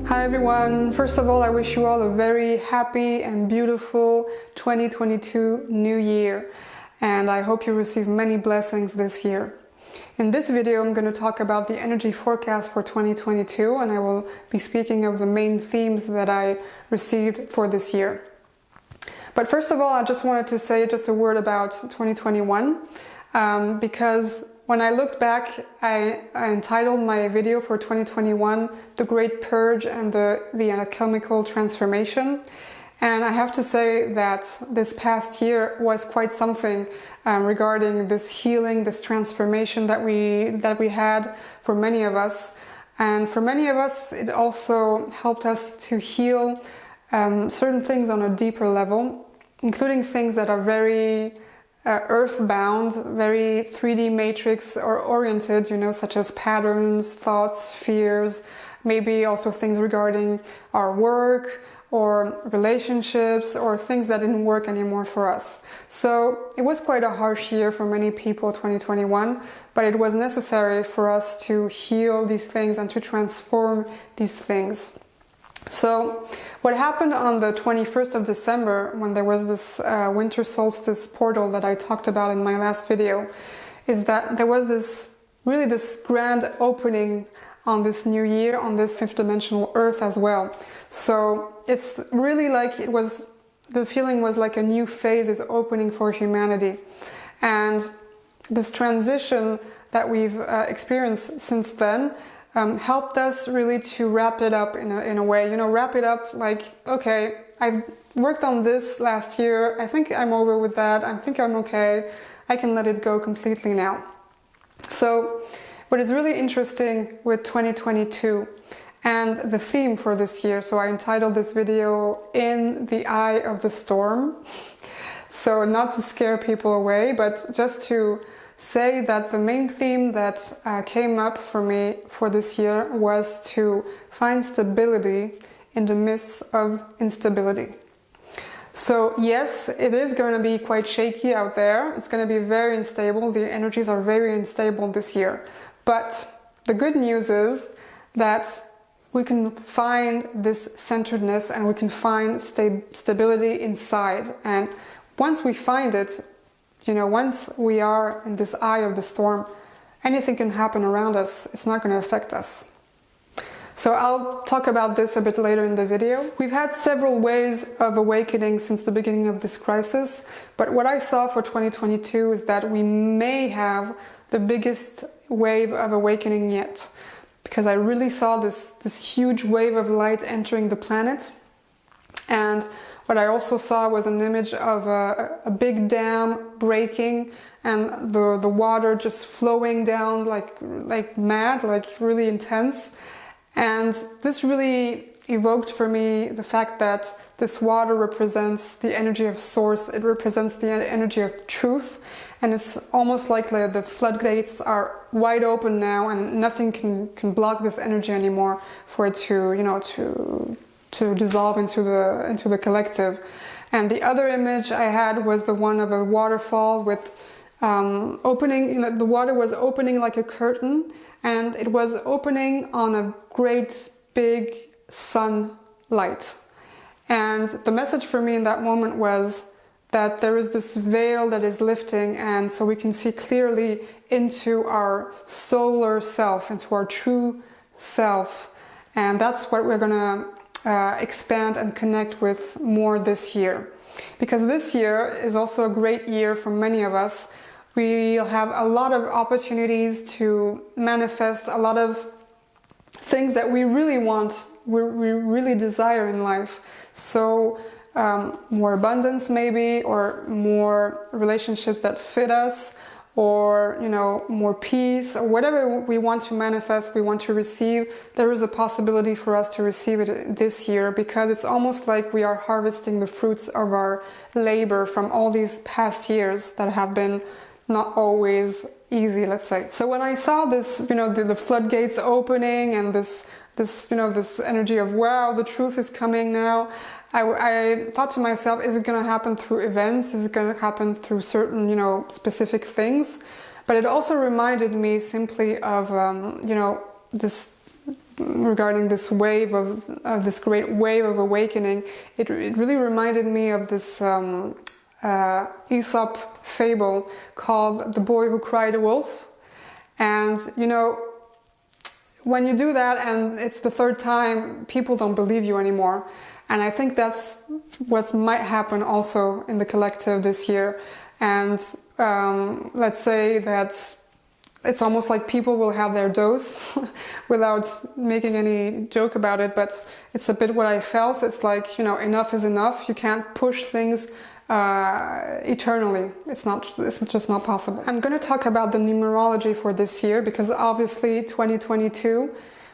Hi everyone, first of all I wish you all a very happy and beautiful 2022 new year, and I hope you receive many blessings this year. In this video I'm going to talk about the energy forecast for 2022, and I will be speaking of the main themes that I received for this year. But first of all, I just wanted to say just a word about 2021, because when I looked back, I entitled my video for 2021, The Great Purge and the Alchemical Transformation. And I have to say that this past year was quite something regarding this healing, this transformation that we had for many of us. And for many of us, it also helped us to heal certain things on a deeper level, including things that are very earthbound, very 3D matrix or oriented, such as patterns, thoughts, fears, maybe also things regarding our work or relationships or things that didn't work anymore for us. So it was quite a harsh year for many people, 2021, but it was necessary for us to heal these things and to transform these things. So what happened on the 21st of December, when there was this winter solstice portal that I talked about in my last video, is that there was this grand opening on this new year, on this fifth dimensional earth as well. So it's really like the feeling was like a new phase is opening for humanity. And this transition that we've experienced since then helped us really to wrap it up in a way, wrap it up like, okay, I've worked on this last year, I think I'm over with that, I think I'm okay, I can let it go completely now. So what is really interesting with 2022 and the theme for this year, so I entitled this video In the Eye of the Storm. So not to scare people away, but just to say that the main theme that came up for me for this year was to find stability in the midst of instability. So yes, it is going to be quite shaky out there. It's going to be very unstable. The energies are very unstable this year. But the good news is that we can find this centeredness and we can find stability inside. And once we find it, once we are in this eye of the storm, anything can happen around us. It's not going to affect us. So I'll talk about this a bit later in the video. We've had several waves of awakening since the beginning of this crisis, but what I saw for 2022 is that we may have the biggest wave of awakening yet, because I really saw this huge wave of light entering the planet. And what I also saw was an image of a big dam breaking and the water just flowing down like mad, like really intense. And this really evoked for me the fact that this water represents the energy of source. It represents the energy of truth. And it's almost like the floodgates are wide open now and nothing can block this energy anymore for it to dissolve into the collective. And the other image I had was the one of a waterfall with opening, the water was opening like a curtain, and it was opening on a great big sunlight. And the message for me in that moment was that there is this veil that is lifting, and so we can see clearly into our solar self, into our true self. And that's what we're going to expand and connect with more this year. Because this year is also a great year for many of us. We'll have a lot of opportunities to manifest a lot of things that we really want, we really desire in life. So more abundance maybe, or more relationships that fit us, or more peace, or whatever we want to manifest, we want to receive. There is a possibility for us to receive it this year, because it's almost like we are harvesting the fruits of our labor from all these past years that have been not always easy, let's say. So when I saw this, the floodgates opening and this energy of, wow, the truth is coming now, I thought to myself, is it going to happen through events? Is it going to happen through certain, specific things? But it also reminded me simply of, this regarding this wave of this great wave of awakening, it really reminded me of this Aesop fable called The Boy Who Cried Wolf. And you know, when you do that and it's the third time, people don't believe you anymore. And I think that's what might happen also in the collective this year. And let's say that it's almost like people will have their dose without making any joke about it, but it's a bit what I felt. It's like, you know, enough is enough. You can't push things eternally. It's just not possible. I'm going to talk about the numerology for this year because obviously 2022,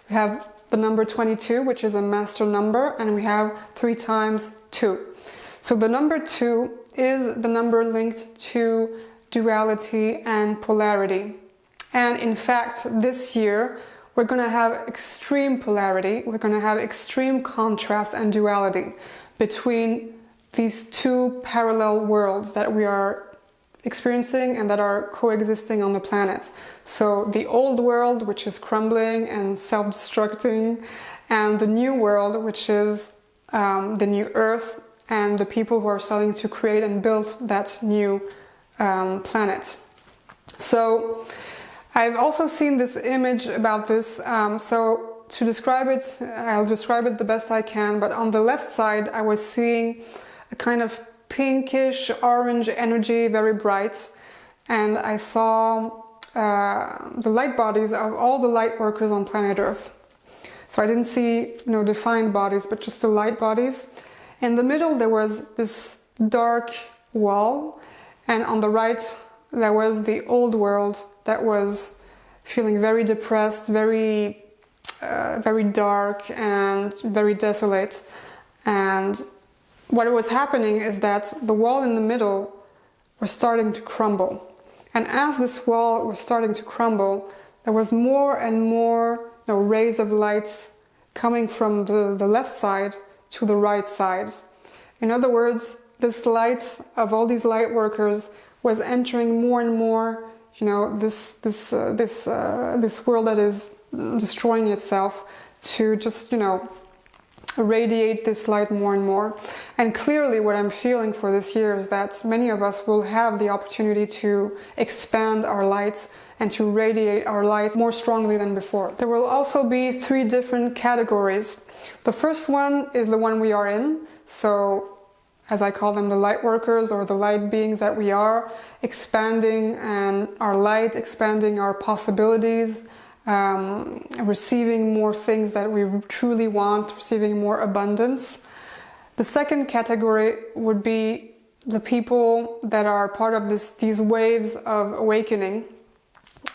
we have the number 22, which is a master number, and we have 3 times 2. So the number 2 is the number linked to duality and polarity. And in fact, this year, we're going to have extreme polarity. We're going to have extreme contrast and duality between these 2 parallel worlds that we are experiencing and that are coexisting on the planet. So the old world, which is crumbling and self-destructing, and the new world, which is the new earth and the people who are starting to create and build that new planet. So I've also seen this image about this. So to describe it, I'll describe it the best I can, but on the left side I was seeing a kind of pinkish orange energy, very bright, and I saw the light bodies of all the light workers on planet Earth. So I didn't see, you know, defined bodies, but just the light bodies. In the middle there was this dark wall, and on the right there was the old world that was feeling very depressed, very dark and very desolate. And what was happening is that the wall in the middle was starting to crumble. And as this wall was starting to crumble, there was more and more, you know, rays of light coming from the left side to the right side. In other words, this light of all these light workers was entering more and more, you know, this world that is destroying itself, to just, you know, radiate this light more and more. And clearly what I'm feeling for this year is that many of us will have the opportunity to expand our light and to radiate our light more strongly than before. There will also be 3 different categories. The first one is the one we are in. So as I call them, the light workers or the light beings that we are, expanding and our light, expanding our possibilities, receiving more things that we truly want, receiving more abundance. The second category would be the people that are part of these waves of awakening,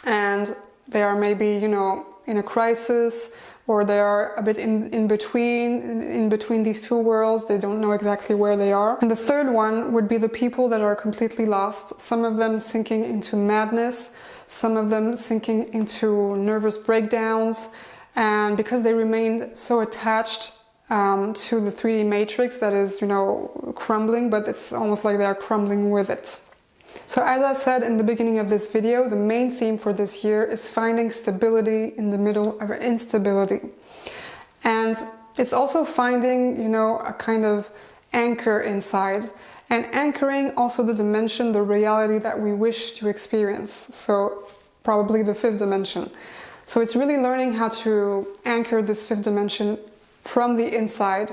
and they are maybe, you know, in a crisis, or they are a bit in between these 2 worlds. They don't know exactly where they are. And the third one would be the people that are completely lost, some of them sinking into madness, some of them sinking into nervous breakdowns, and because they remained so attached to the 3D matrix that is, you know, crumbling, but it's almost like they are crumbling with it. So as I said in the beginning of this video, the main theme for this year is finding stability in the middle of instability. And it's also finding, you know, a kind of anchor inside, and anchoring also the dimension, the reality that we wish to experience. So probably the 5th dimension. So it's really learning how to anchor this 5th dimension from the inside.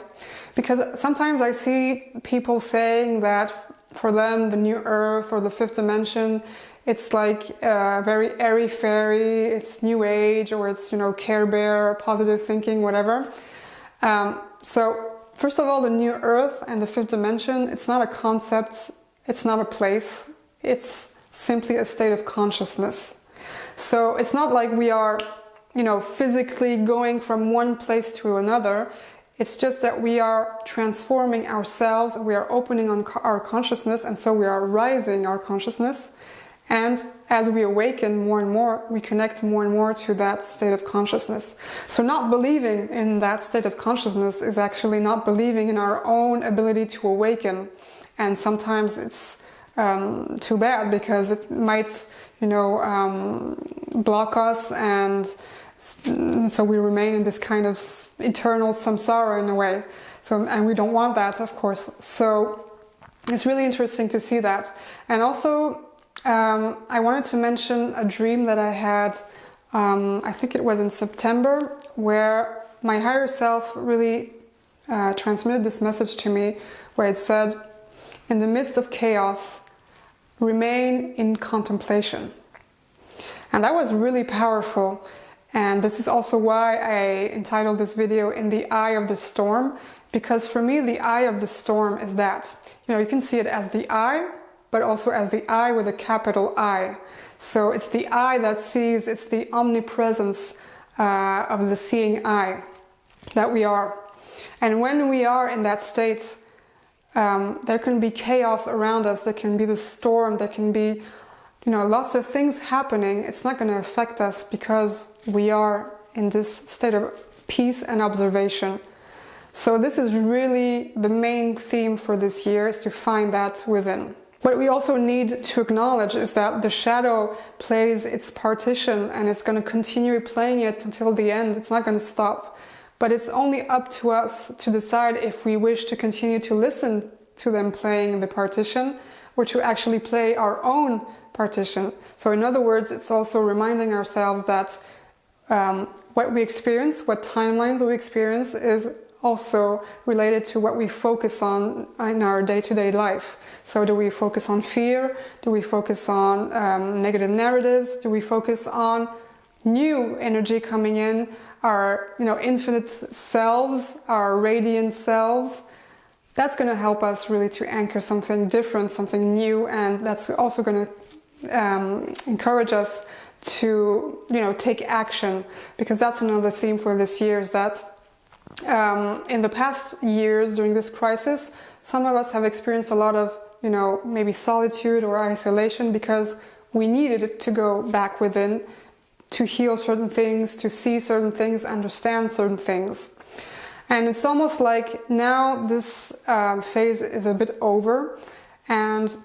Because sometimes I see people saying that for them, the new earth or the 5th dimension, it's like very airy-fairy, it's new age, or it's, you know, Care Bear, positive thinking, whatever. So first of all, the new earth and the 5th dimension, it's not a concept, it's not a place, it's simply a state of consciousness. So it's not like we are, you know, physically going from one place to another. It's just that we are transforming ourselves, we are opening on our consciousness, and so we are rising our consciousness. And as we awaken more and more, we connect more and more to that state of consciousness. So not believing in that state of consciousness is actually not believing in our own ability to awaken. And sometimes it's too bad, because it might, you know, block us and So we remain in this kind of eternal samsara in a way. So, and we don't want that, of course. So it's really interesting to see that. And also, I wanted to mention a dream that I had, I think it was in September, where my higher self really transmitted this message to me, where it said, in the midst of chaos, remain in contemplation. And that was really powerful. And this is also why I entitled this video In the Eye of the Storm, because for me the eye of the storm is that, you can see it as the eye, but also as the eye with a capital I. So it's the eye that sees, it's the omnipresence of the seeing eye that we are. And when we are in that state, there can be chaos around us, there can be the storm, there can be lots of things happening. It's not going to affect us because we are in this state of peace and observation. So this is really the main theme for this year, is to find that within. What we also need to acknowledge is that the shadow plays its partition, and it's going to continue playing it until the end. It's not going to stop. But it's only up to us to decide if we wish to continue to listen to them playing the partition, or to actually play our own partition. So in other words, it's also reminding ourselves that what we experience, what timelines we experience, is also related to what we focus on in our day-to-day life. So do we focus on fear? Do we focus on negative narratives? Do we focus on new energy coming in, our infinite selves, our radiant selves? That's going to help us really to anchor something different, something new, and that's also going to encourage us to take action, because that's another theme for this year, is that in the past years during this crisis, some of us have experienced a lot of maybe solitude or isolation, because we needed to go back within to heal certain things, to see certain things, understand certain things. And it's almost like now this phase is a bit over, and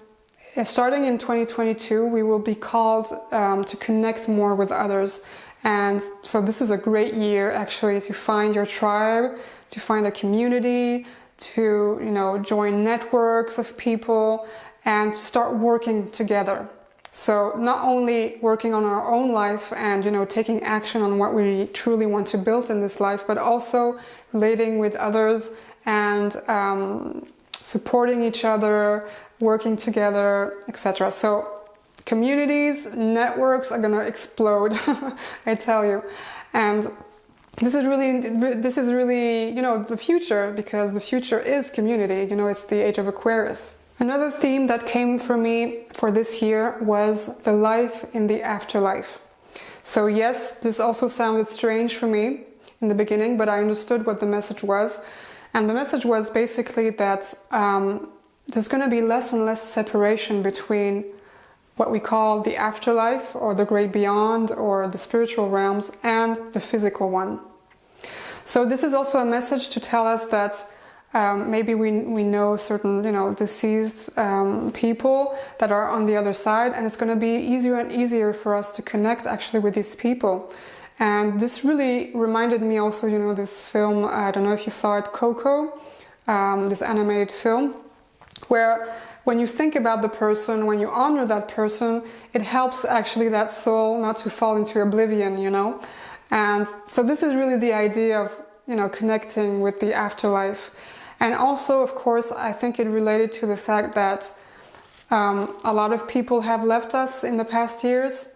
starting in 2022 we will be called to connect more with others. And so this is a great year actually to find your tribe, to find a community, to join networks of people and start working together. So not only working on our own life and taking action on what we truly want to build in this life, but also relating with others and supporting each other, working together, etc. So communities, networks are going to explode, I tell you. And this is really the future, because the future is community. It's the age of Aquarius. Another theme that came for me for this year was the life in the afterlife. So yes, this also sounded strange for me in the beginning, but I understood what the message was. And the message was basically that there's going to be less and less separation between what we call the afterlife, or the great beyond, or the spiritual realms, and the physical one. So this is also a message to tell us that maybe we know certain deceased people that are on the other side, and it's going to be easier and easier for us to connect actually with these people. And this really reminded me also, this film, I don't know if you saw it, Coco, this animated film, where when you think about the person, when you honor that person, it helps actually that soul not to fall into oblivion, And so this is really the idea of, connecting with the afterlife. And also, of course, I think it related to the fact that a lot of people have left us in the past years.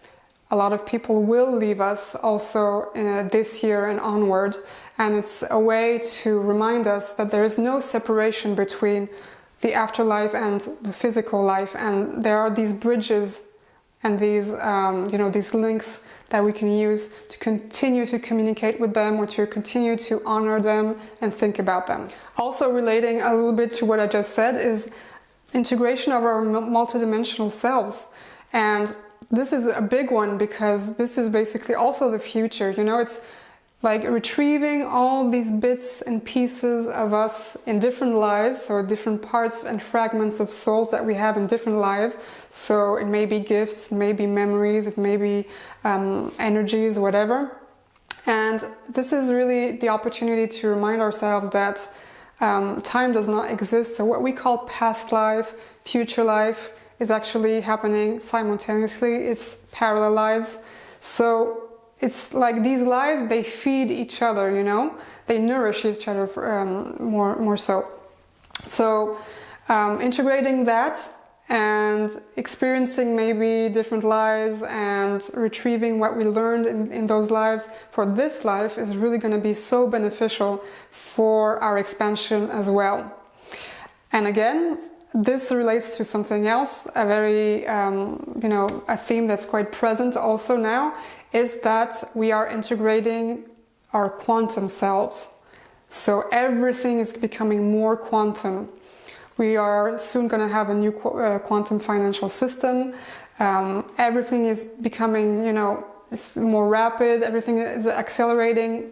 A lot of people will leave us also this year and onward. And it's a way to remind us that there is no separation between the afterlife and the physical life, and there are these bridges and these these links that we can use to continue to communicate with them, or to continue to honor them and think about them. Also relating a little bit to what I just said is integration of our multidimensional selves. And this is a big one, because this is basically also the future. It's like retrieving all these bits and pieces of us in different lives, or different parts and fragments of souls that we have in different lives. So it may be gifts, it may be memories, it may be energies, whatever. And this is really the opportunity to remind ourselves that time does not exist. So what we call past life, future life is actually happening simultaneously. It's parallel lives. So it's like these lives, they feed each other, you know, they nourish each other more so. So integrating that and experiencing maybe different lives and retrieving what we learned in those lives for this life is really going to be so beneficial for our expansion as well. And again, this relates to something else, a very, a theme that's quite present also now, is that we are integrating our quantum selves. So everything is becoming more quantum. We are soon going to have a new quantum financial system. Everything is becoming, it's more rapid. Everything is accelerating.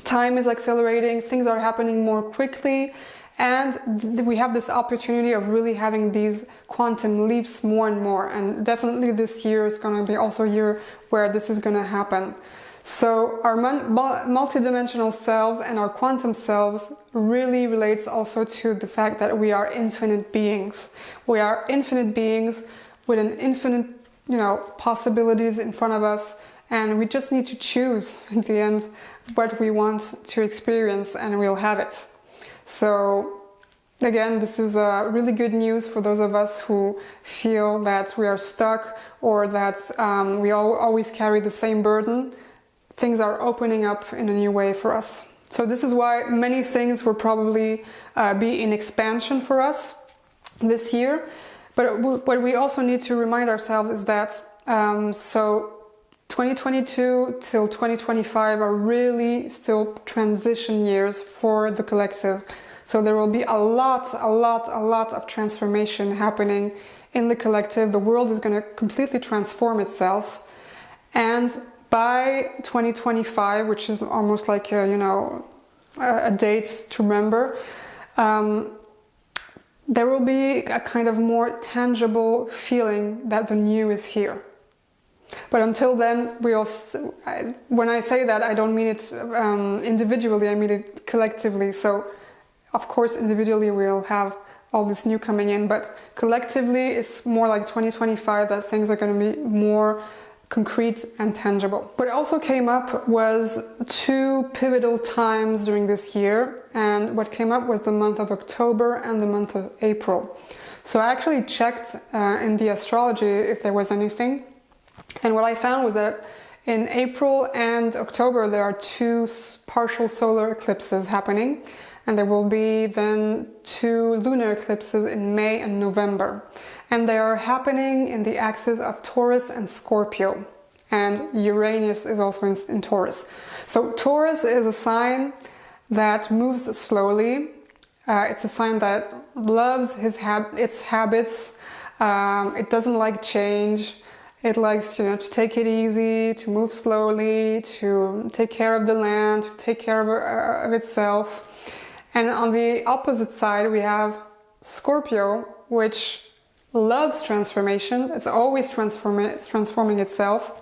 Time is accelerating. Things are happening more quickly. And we have this opportunity of really having these quantum leaps more and more. And definitely this year is going to be also a year where this is going to happen. So our multidimensional selves and our quantum selves really relates also to the fact that we are infinite beings. We are infinite beings with an infinite, possibilities in front of us, and we just need to choose at the end what we want to experience, and we'll have it. So again, this is really good news for those of us who feel that we are stuck or that we always carry the same burden. Things are opening up in a new way for us. So this is why many things will probably be in expansion for us this year. But what we also need to remind ourselves is that so 2022 till 2025 are really still transition years for the collective. So there will be a lot of transformation happening in the collective. The world is going to completely transform itself. And by 2025, which is almost like a date to remember, there will be a kind of more tangible feeling that the new is here. But until then, when I say that, I don't mean it individually, I mean it collectively. So, of course, individually we'll have all this new coming in, but collectively it's more like 2025 that things are going to be more concrete and tangible. What also came up was two pivotal times during this year, and what came up was the month of October and the month of April. So I actually checked in the astrology if there was anything, and what I found was that in April and October there are two partial solar eclipses happening, and there will be then two lunar eclipses in May and November. And they are happening in the axis of Taurus and Scorpio. And Uranus is also in Taurus. So Taurus is a sign that moves slowly. It's a sign that loves its habits. It doesn't like change. It likes, to take it easy, to move slowly, to take care of the land, to take care of itself. And on the opposite side, we have Scorpio, which loves transformation. It's always transforming itself,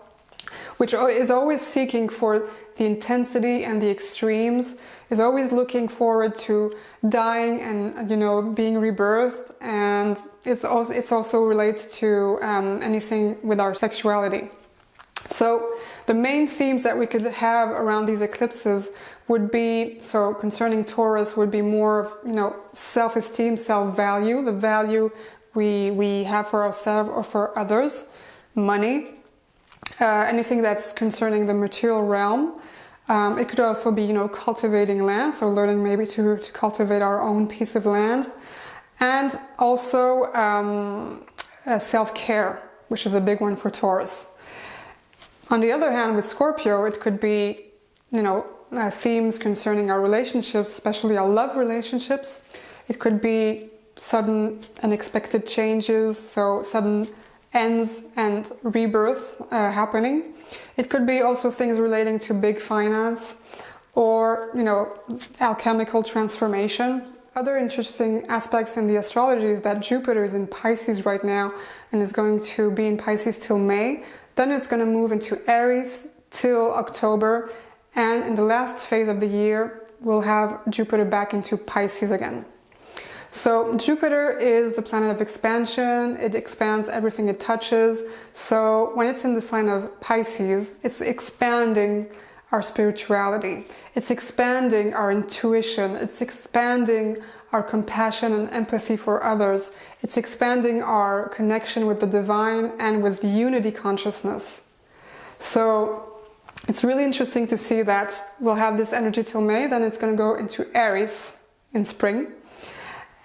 which is always seeking for the intensity and the extremes, is always looking forward to dying and being rebirthed. And it also relates to anything with our sexuality. So the main themes that we could have around these eclipses would be, so concerning Taurus, would be more self-esteem, self-value, the value we have for ourselves or for others, money, anything that's concerning the material realm. It could also be, cultivating land, so learning maybe to cultivate our own piece of land. And also self-care, which is a big one for Taurus. On the other hand, with Scorpio, it could be, themes concerning our relationships, especially our love relationships. It could be sudden unexpected changes, so sudden ends and rebirth happening. It could be also things relating to big finance or, alchemical transformation. Other interesting aspects in the astrology is that Jupiter is in Pisces right now and is going to be in Pisces till May. Then it's going to move into Aries till October, and in the last phase of the year, we'll have Jupiter back into Pisces again. So Jupiter is the planet of expansion. It expands everything it touches. So when it's in the sign of Pisces, it's expanding our spirituality. It's expanding our intuition. It's expanding our compassion and empathy for others. It's expanding our connection with the divine and with the unity consciousness. So it's really interesting to see that we'll have this energy till May, then it's going to go into Aries in spring.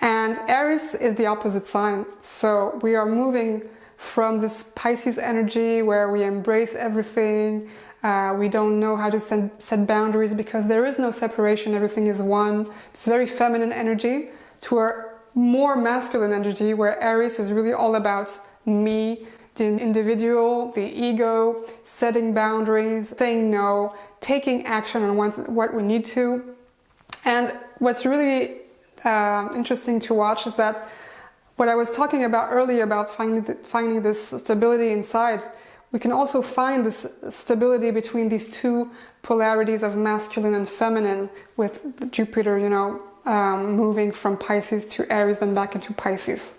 And Aries is the opposite sign. So we are moving from this Pisces energy where we embrace everything. We don't know how to set boundaries because there is no separation. Everything is one. It's very feminine energy to our more masculine energy where Aries is really all about me, the individual, the ego, setting boundaries, saying no, taking action on what we need to. And what's really interesting to watch is that what I was talking about earlier about finding this stability inside, we can also find this stability between these two polarities of masculine and feminine with Jupiter, moving from Pisces to Aries then back into Pisces.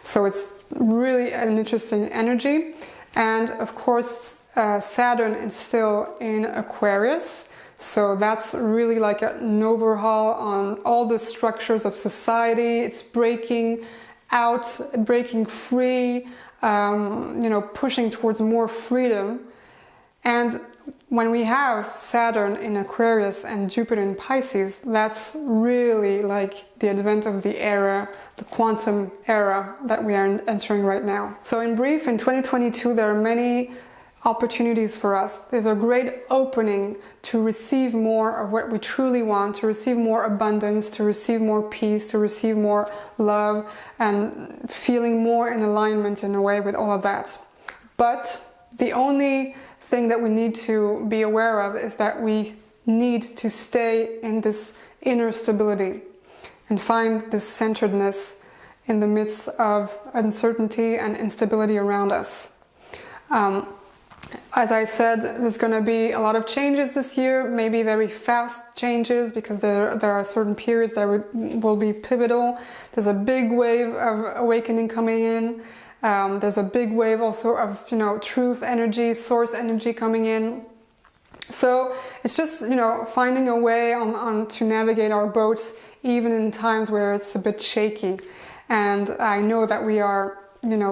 So it's really an interesting energy. And of course, Saturn is still in Aquarius. So that's really like an overhaul on all the structures of society. It's breaking out, breaking free, pushing towards more freedom. And when we have Saturn in Aquarius and Jupiter in Pisces, that's really like the advent of the era, the quantum era that we are entering right now. So in brief, in 2022, there are many opportunities for us. There's a great opening to receive more of what we truly want, to receive more abundance, to receive more peace, to receive more love, and feeling more in alignment in a way with all of that. But the only thing that we need to be aware of is that we need to stay in this inner stability and find this centeredness in the midst of uncertainty and instability around us. As I said, there's going to be a lot of changes this year, maybe very fast changes because there are certain periods that will be pivotal. There's a big wave of awakening coming in. There's a big wave also of, truth energy, source energy coming in. So it's just, finding a way on to navigate our boats even in times where it's a bit shaky. And I know that we are,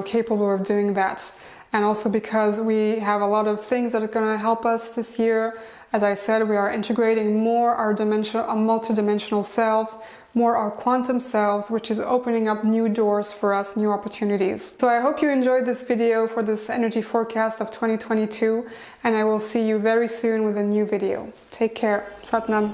capable of doing that. And also because we have a lot of things that are going to help us this year. As I said, we are integrating more our multidimensional selves, more our quantum selves, which is opening up new doors for us, new opportunities. So I hope you enjoyed this video for this energy forecast of 2022, and I will see you very soon with a new video. Take care. Satnam.